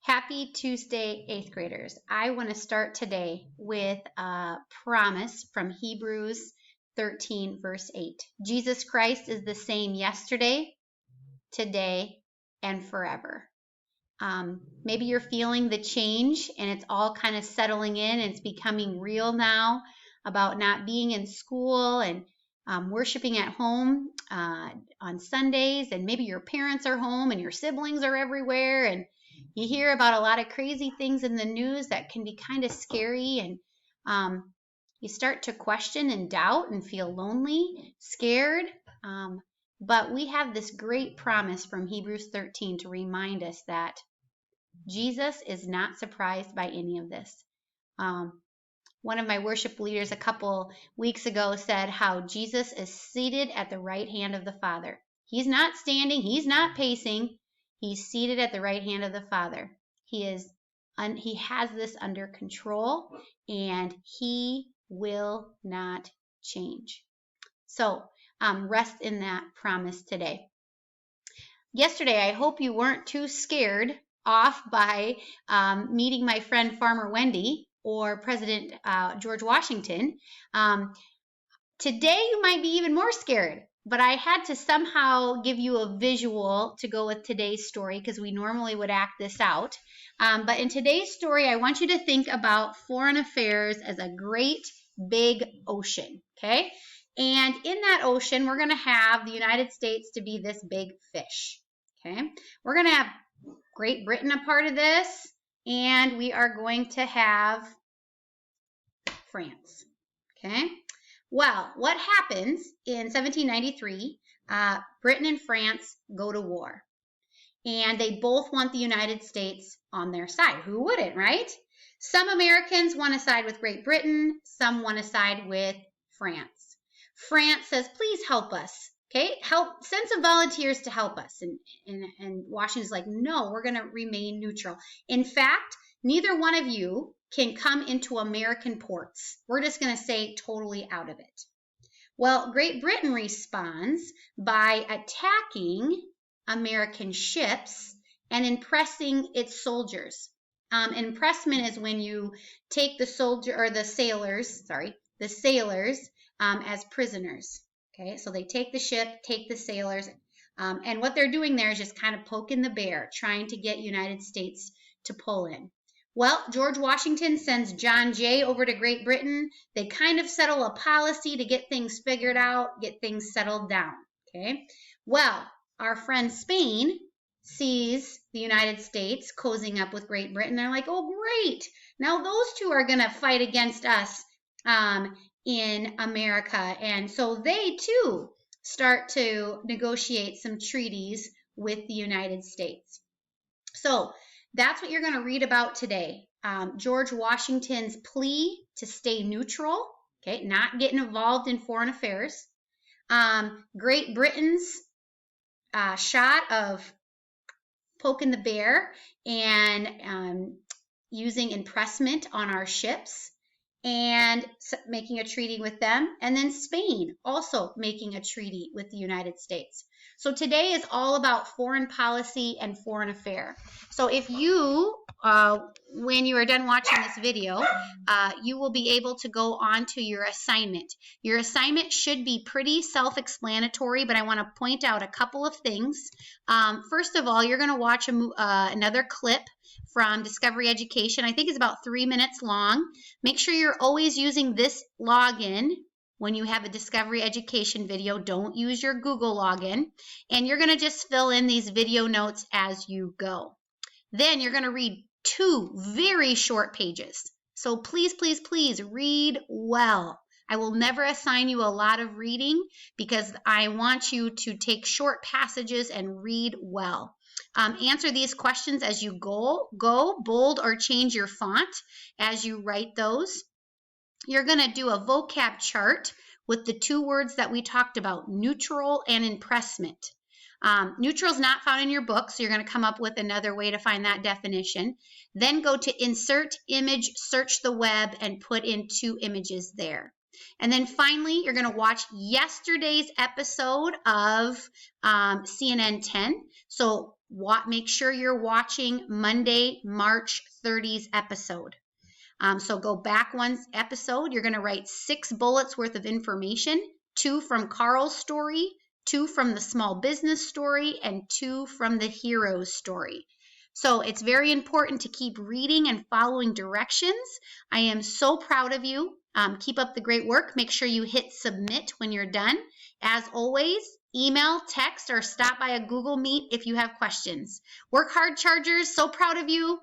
Happy Tuesday, 8th graders. I want to start today with a promise from Hebrews 13, verse 8. Jesus Christ is the same yesterday, today, and forever. Maybe you're feeling the change and it's all kind of settling in and it's becoming real now about not being in school and worshiping at home on Sundays, and maybe your parents are home and your siblings are everywhere, and you hear about a lot of crazy things in the news that can be kind of scary, and you start to question and doubt and feel lonely, scared. But we have this great promise from Hebrews 13 to remind us that Jesus is not surprised by any of this. One of my worship leaders a couple weeks ago said how Jesus is seated at the right hand of the Father. He's not standing, he's not pacing. He's seated at the right hand of the Father. He has this under control, and he will not change. So rest in that promise today. Yesterday, I hope you weren't too scared off by meeting my friend Farmer Wendy or President George Washington. Today, you might be even more scared. But I had to somehow give you a visual to go with today's story, because we normally would act this out. But in today's story, I want you to think about foreign affairs as a great big ocean, okay? And in that ocean, we're going to have the United States to be this big fish, okay? We're going to have Great Britain a part of this, and we are going to have France, okay? Well, what happens in 1793, Britain and France go to war. And they both want the United States on their side. Who wouldn't, right? Some Americans want to side with Great Britain. Some want to side with France. France says, please help us. Okay, send some volunteers to help us. And Washington's like, no, we're going to remain neutral. In fact, neither one of you can come into American ports. We're just going to stay totally out of it. Well, Great Britain responds by attacking American ships and impressing its soldiers. Impressment is when you take the sailors as prisoners. Okay, so they take the ship, take the sailors, and what they're doing there is just kind of poking the bear, trying to get United States to pull in. Well, George Washington sends John Jay over to Great Britain. They kind of settle a policy to get things figured out, get things settled down, okay? Well, our friend Spain sees the United States cozying up with Great Britain. They're like, oh, great. Now those two are going to fight against us in America. And so they, too, start to negotiate some treaties with the United States. So that's what you're going to read about today. George Washington's plea to stay neutral, okay, not getting involved in foreign affairs. Great Britain's shot of poking the bear and using impressment on our ships and making a treaty with them. And then Spain also making a treaty with the United States. So today is all about foreign policy and foreign affair. So if you, when you are done watching this video, you will be able to go on to your assignment. Your assignment should be pretty self-explanatory, but I want to point out a couple of things. First of all, you're going to watch another clip from Discovery Education. I think it's about 3 minutes long. Make sure you're always using this login when you have a Discovery Education video. Don't use your Google login. And you're going to just fill in these video notes as you go. Then you're going to read 2 very short pages. So please, please, please read well. I will never assign you a lot of reading because I want you to take short passages and read well. Answer these questions as you go, bold or change your font as you write those. You're going to do a vocab chart with the 2 words that we talked about, neutral and impressment. Neutral is not found in your book, so you're going to come up with another way to find that definition. Then go to Insert Image, search the web, and put in 2 images there. And then finally, you're going to watch yesterday's episode of CNN 10. So make sure you're watching Monday, March 30's episode. So go back one episode. You're going to write 6 bullets worth of information, 2 from Carl's story, 2 from the small business story, and 2 from the hero's story. So it's very important to keep reading and following directions. I am so proud of you. Keep up the great work. Make sure you hit submit when you're done. As always, email, text, or stop by a Google Meet if you have questions. Work hard, Chargers. So proud of you.